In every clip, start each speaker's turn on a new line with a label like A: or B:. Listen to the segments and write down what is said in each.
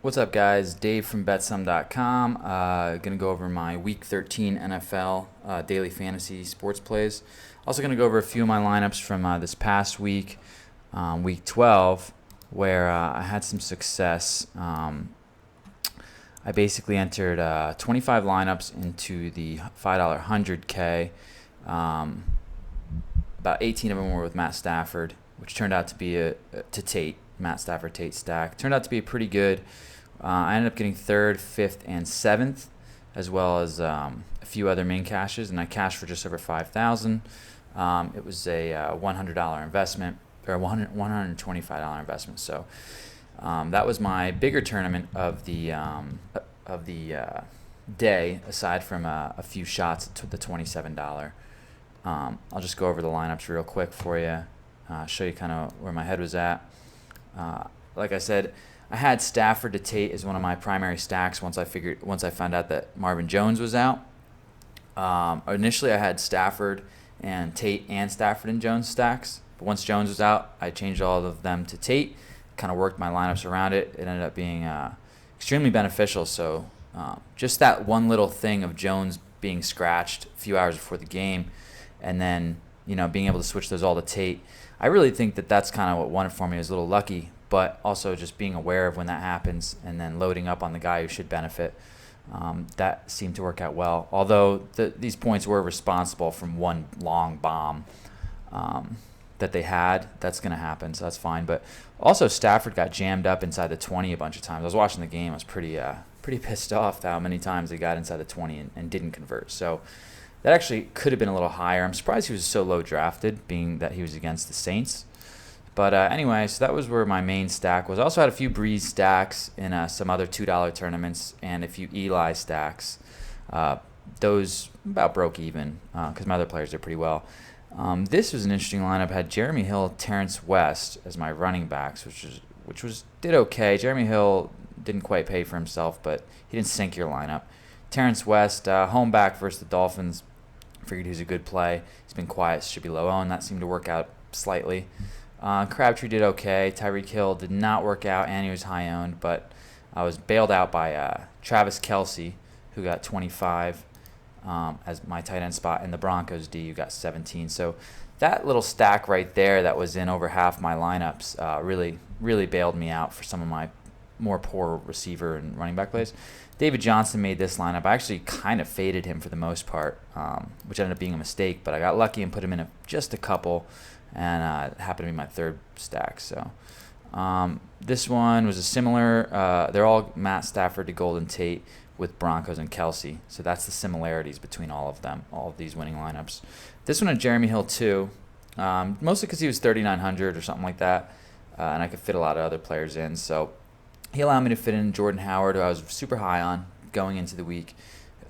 A: What's up, guys? Dave from betsum.com. Going to go over my Week 13 NFL daily fantasy sports plays. Also going to go over a few of my lineups from this past week, Week 12, where I had some success. I basically entered 25 lineups into the $5 100K. About 18 of them were with Matt Stafford, which turned out to be to Tate. Matt Stafford Tate stack. Turned out to be pretty good. I ended up getting 3rd, 5th, and 7th, as well as a few other main cashes, and I cashed for just over $5,000. It was a $100 investment, or $125 investment. So that was my bigger tournament of the day, aside from a few shots at the $27. I'll just go over the lineups real quick for you, show you kind of where my head was at. Like I said, I had Stafford to Tate as one of my primary stacks once I found out that Marvin Jones was out. Initially, I had Stafford and Tate and Stafford and Jones stacks. But once Jones was out, I changed all of them to Tate, kind of worked my lineups around it. It ended up being extremely beneficial. So just that one little thing of Jones being scratched a few hours before the game, and then being able to switch those all to Tate, I really think that that's kind of what won it for me. I was a little lucky, but also just being aware of when that happens and then loading up on the guy who should benefit. That seemed to work out well, although these points were responsible from one long bomb that they had. That's going to happen, so that's fine. But also, Stafford got jammed up inside the 20 a bunch of times. I was watching the game. I was pretty pissed off how many times they got inside the 20 and didn't convert. So that actually could have been a little higher. I'm surprised he was so low drafted, being that he was against the Saints. But anyway, so that was where my main stack was. I also had a few Breeze stacks in some other $2 tournaments and a few Eli stacks. Those about broke even because my other players did pretty well. This was an interesting lineup. I had Jeremy Hill, Terrence West as my running backs, which did okay. Jeremy Hill didn't quite pay for himself, but he didn't sink your lineup. Terrence West, home back versus the Dolphins. Figured he was a good play. He's been quiet, should be low owned. That seemed to work out slightly. Crabtree did okay. Tyreek Hill did not work out, and he was high owned, but I was bailed out by Travis Kelce, who got 25 as my tight end spot, and the Broncos D, who got 17. So that little stack right there that was in over half my lineups really bailed me out for some of my more poor receiver and running back plays. David Johnson made this lineup. I actually kind of faded him for the most part, which ended up being a mistake, but I got lucky and put him in just a couple, and it happened to be my third stack. So this one was a similar, they're all Matt Stafford to Golden Tate with Broncos and Kelce. So that's the similarities between all of them, all of these winning lineups. This one had Jeremy Hill too, mostly because he was 3,900 or something like that, and I could fit a lot of other players in. So he allowed me to fit in Jordan Howard, who I was super high on going into the week,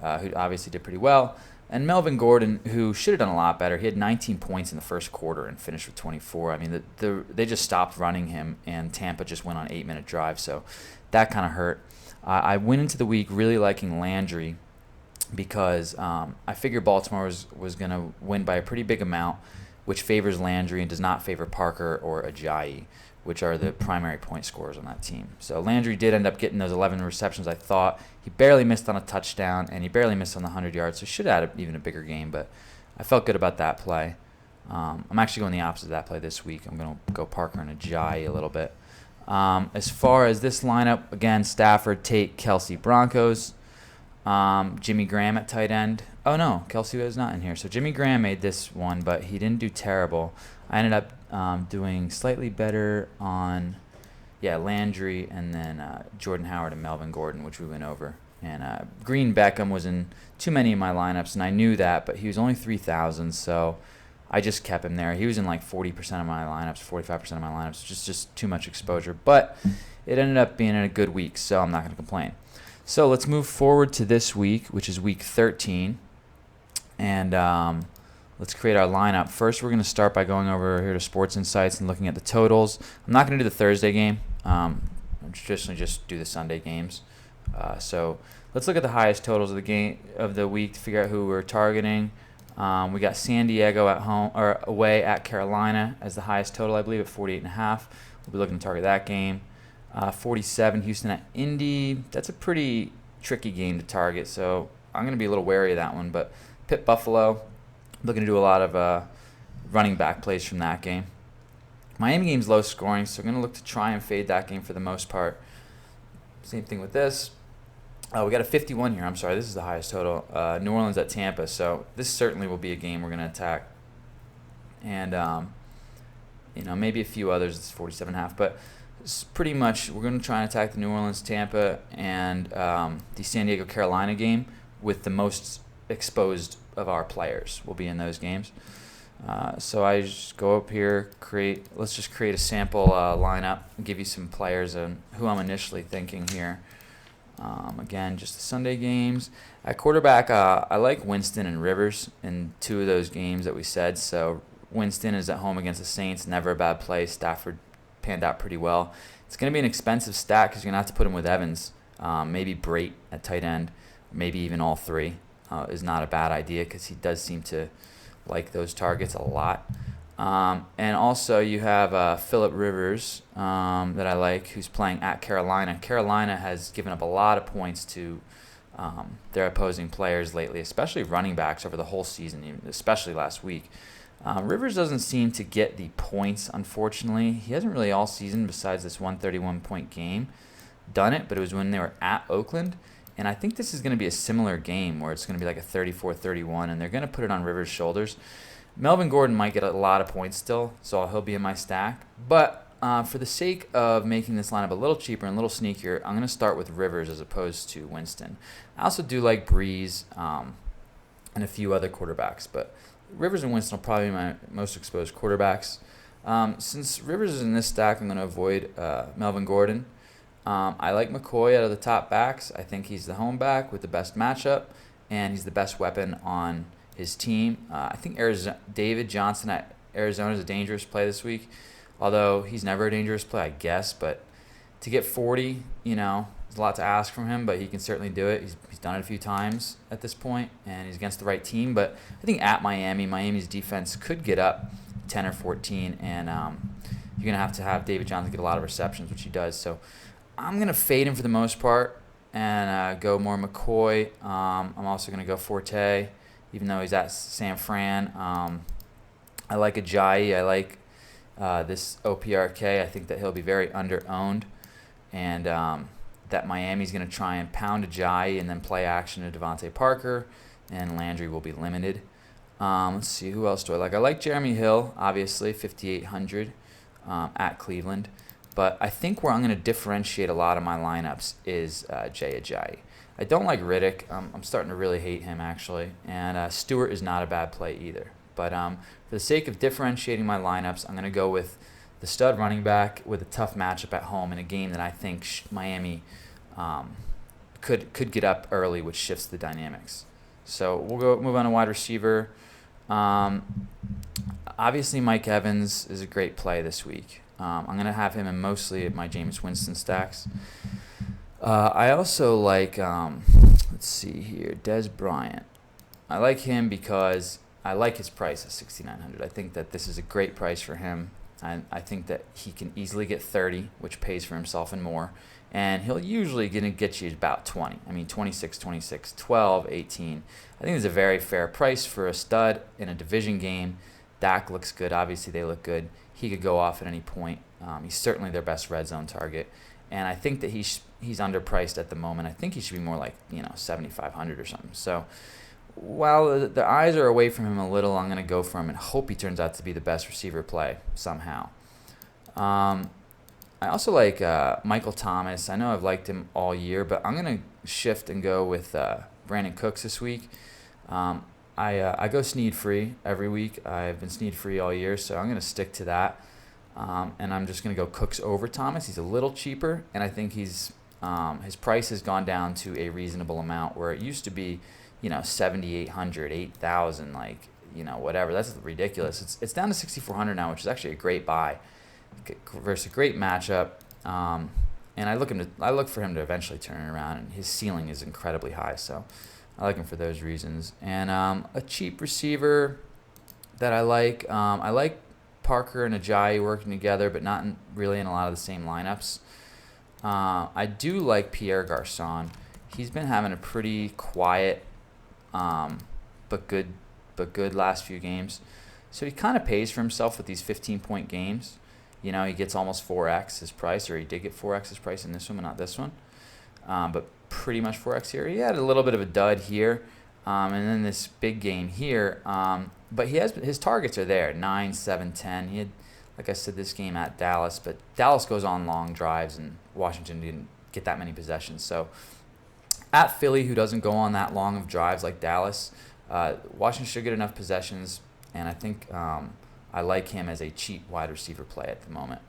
A: who obviously did pretty well. And Melvin Gordon, who should have done a lot better. He had 19 points in the first quarter and finished with 24. I mean, they just stopped running him, and Tampa just went on an 8-minute drive, so that kind of hurt. I went into the week really liking Landry because I figured Baltimore was going to win by a pretty big amount, which favors Landry and does not favor Parker or Ajayi, which are the primary point scorers on that team. So Landry did end up getting those 11 receptions, I thought. He barely missed on a touchdown, and he barely missed on the 100 yards, so he should have had even a bigger game, but I felt good about that play. I'm actually going the opposite of that play this week. I'm going to go Parker and Ajayi a little bit. As far as this lineup, again, Stafford, Tate, Kelce, Broncos. Jimmy Graham at tight end. Oh, no, Kelce was not in here. So Jimmy Graham made this one, but he didn't do terrible. I ended up doing slightly better on, Landry and then Jordan Howard and Melvin Gordon, which we went over. And Green Beckham was in too many of my lineups, and I knew that, but he was only 3,000, so I just kept him there. He was in like 40% of my lineups, 45% of my lineups, just too much exposure. But it ended up being a good week, so I'm not going to complain. So let's move forward to this week, which is week 13. And let's create our lineup. First, we're going to start by going over here to Sports Insights and looking at the totals. I'm not going to do the Thursday game. I traditionally just do the Sunday games. So let's look at the highest totals of the week to figure out who we're targeting. We got San Diego at home or away at Carolina as the highest total, I believe, at 48.5. We'll be looking to target that game. 47, Houston at Indy. That's a pretty tricky game to target, so I'm going to be a little wary of that one. But Pitt Buffalo, looking to do a lot of running back plays from that game. Miami game's low scoring, so I'm going to look to try and fade that game for the most part. Same thing with this. We got a 51 here. I'm sorry, this is the highest total. New Orleans at Tampa, so this certainly will be a game we're going to attack. And, maybe a few others. It's 47.5, but it's pretty much we're going to try and attack the New Orleans, Tampa, and the San Diego, Carolina game with the most exposed of our players will be in those games. So I just go up here, let's just create a sample lineup and give you some players and who I'm initially thinking here. Again, just the Sunday games. At quarterback, I like Winston and Rivers in two of those games that we said. So Winston is at home against the Saints, never a bad play. Stafford panned out pretty well. It's going to be an expensive stack because you're going to have to put him with Evans. Maybe Brate at tight end, maybe even all three is not a bad idea because he does seem to like those targets a lot. And also you have Phillip Rivers that I like, who's playing at Carolina. Carolina has given up a lot of points to their opposing players lately, especially running backs over the whole season, especially last week. Rivers doesn't seem to get the points, unfortunately. He hasn't really all season, besides this 131-point game, done it, but it was when they were at Oakland. And I think this is going to be a similar game where it's going to be like a 34-31, and they're going to put it on Rivers' shoulders. Melvin Gordon might get a lot of points still, so he'll be in my stack. But for the sake of making this lineup a little cheaper and a little sneakier, I'm going to start with Rivers as opposed to Winston. I also do like Breeze and a few other quarterbacks, but Rivers and Winston will probably be my most exposed quarterbacks. Since Rivers is in this stack, I'm going to avoid Melvin Gordon. I like McCoy out of the top backs. I think he's the home back with the best matchup, and he's the best weapon on his team. I think David Johnson at Arizona is a dangerous play this week, although he's never a dangerous play, I guess. But to get 40, there's a lot to ask from him, but he can certainly do it. He's done it a few times at this point, and he's against the right team. But I think at Miami's defense could get up 10 or 14, and you're going to have David Johnson get a lot of receptions, which he does. So I'm going to fade him for the most part and go more McCoy. I'm also going to go Forte, even though he's at San Fran. I like Ajayi. I like this OPRK. I think that he'll be very under-owned, and that Miami's going to try and pound Ajayi and then play action to Devontae Parker, and Landry will be limited. Let's see, who else do I like? I like Jeremy Hill, obviously, 5,800 at Cleveland. But I think where I'm going to differentiate a lot of my lineups is Jay Ajayi. I don't like Riddick. I'm starting to really hate him, actually. And Stewart is not a bad play either. But for the sake of differentiating my lineups, I'm going to go with the stud running back with a tough matchup at home in a game that I think Miami could get up early, which shifts the dynamics. So we'll move on to wide receiver. Obviously, Mike Evans is a great play this week. I'm going to have him in mostly my Jameis Winston stacks. I also like, let's see here, Dez Bryant. I like him because I like his price at $6,900. I think that this is a great price for him. I think that he can easily get 30, which pays for himself and more. And he'll usually get you about 20. 26, 26, 12, 18. I think it's a very fair price for a stud in a division game. Dak looks good. Obviously, they look good. He could go off at any point. He's certainly their best red zone target. And I think that he's underpriced at the moment. I think he should be more like, 7,500 or something. So while the eyes are away from him a little, I'm going to go for him and hope he turns out to be the best receiver play somehow. I also like Michael Thomas. I know I've liked him all year, but I'm going to shift and go with Brandon Cooks this week. I go Snead free every week. I've been Snead free all year, so I'm going to stick to that. And I'm just going to go Cooks over Thomas. He's a little cheaper, and I think his price has gone down to a reasonable amount where it used to be, 7,800, 8,000, whatever. That's ridiculous. It's down to 6,400 now, which is actually a great buy versus a great matchup. And I look for him to eventually turn it around, and his ceiling is incredibly high, so I like him for those reasons. And a cheap receiver that I like Parker and Ajayi working together, but not really in a lot of the same lineups. I do like Pierre Garçon. He's been having a pretty quiet, but good last few games. So he kind of pays for himself with these 15-point games. You know, he gets almost 4x his price, or he did get 4x his price in this one, but not this one. But pretty much 4x here. He had a little bit of a dud here, and then this big game here. But his targets are there, 9, 7, 10. He had, like I said, this game at Dallas, but Dallas goes on long drives, and Washington didn't get that many possessions. So at Philly, who doesn't go on that long of drives like Dallas, Washington should get enough possessions, and I think I like him as a cheap wide receiver play at the moment.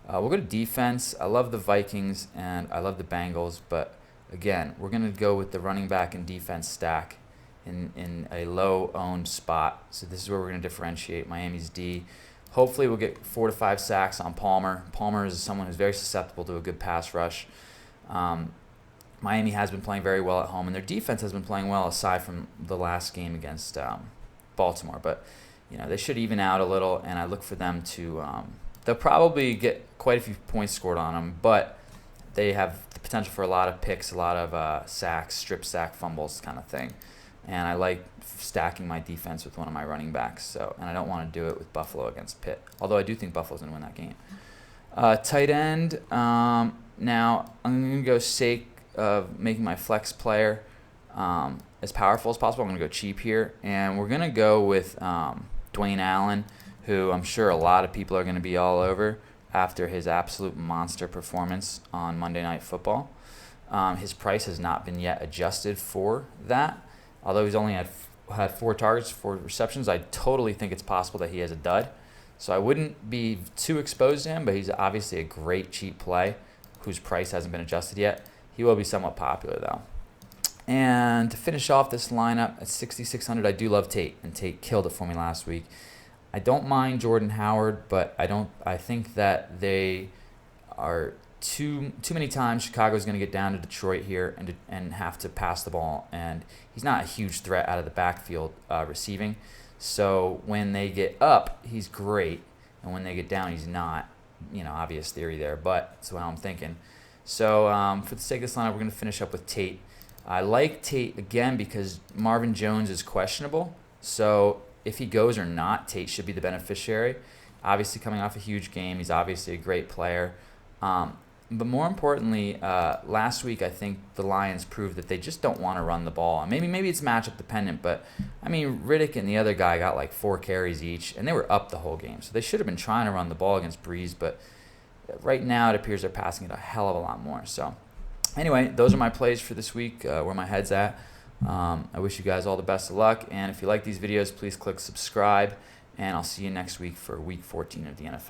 A: We'll go to defense. I love the Vikings, and I love the Bengals, but again, we're going to go with the running back and defense stack in a low-owned spot. So this is where we're going to differentiate Miami's D. Hopefully we'll get 4 to 5 sacks on Palmer. Palmer is someone who's very susceptible to a good pass rush. Miami has been playing very well at home, and their defense has been playing well aside from the last game against Baltimore. But you know, they should even out a little, and I look for them to they'll probably get quite a few points scored on them, but they have the potential for a lot of picks, a lot of sacks, strip sack, fumbles kind of thing. And I like stacking my defense with one of my running backs. So, and I don't want to do it with Buffalo against Pitt, although I do think Buffalo's going to win that game. Tight end. Now, I'm going to go sake of making my flex player as powerful as possible. I'm going to go cheap here. And we're going to go with Dwayne Allen, who I'm sure a lot of people are going to be all over after his absolute monster performance on Monday Night Football. His price has not been yet adjusted for that. Although he's only had 4 targets, 4 receptions, I totally think it's possible that he has a dud. So I wouldn't be too exposed to him, but he's obviously a great cheap play whose price hasn't been adjusted yet. He will be somewhat popular, though. And to finish off this lineup at 6,600, I do love Tate, and Tate killed it for me last week. I don't mind Jordan Howard, but I think that they are too many times Chicago's going to get down to Detroit here and have to pass the ball, and he's not a huge threat out of the backfield receiving. So when they get up, he's great, and when they get down, he's not. You know, obvious theory there, but that's what I'm thinking. So for the sake of this lineup, we're going to finish up with Tate. I like Tate again because Marvin Jones is questionable. So if he goes or not, Tate should be the beneficiary. Obviously, coming off a huge game, he's obviously a great player. But more importantly, last week I think the Lions proved that they just don't want to run the ball. And maybe it's matchup dependent, but I mean Riddick and the other guy got like 4 carries each, and they were up the whole game. So they should have been trying to run the ball against Breeze, but right now it appears they're passing it a hell of a lot more. So anyway, those are my plays for this week, where my head's at. I wish you guys all the best of luck, and if you like these videos, please click subscribe, and I'll see you next week for Week 14 of the NFL.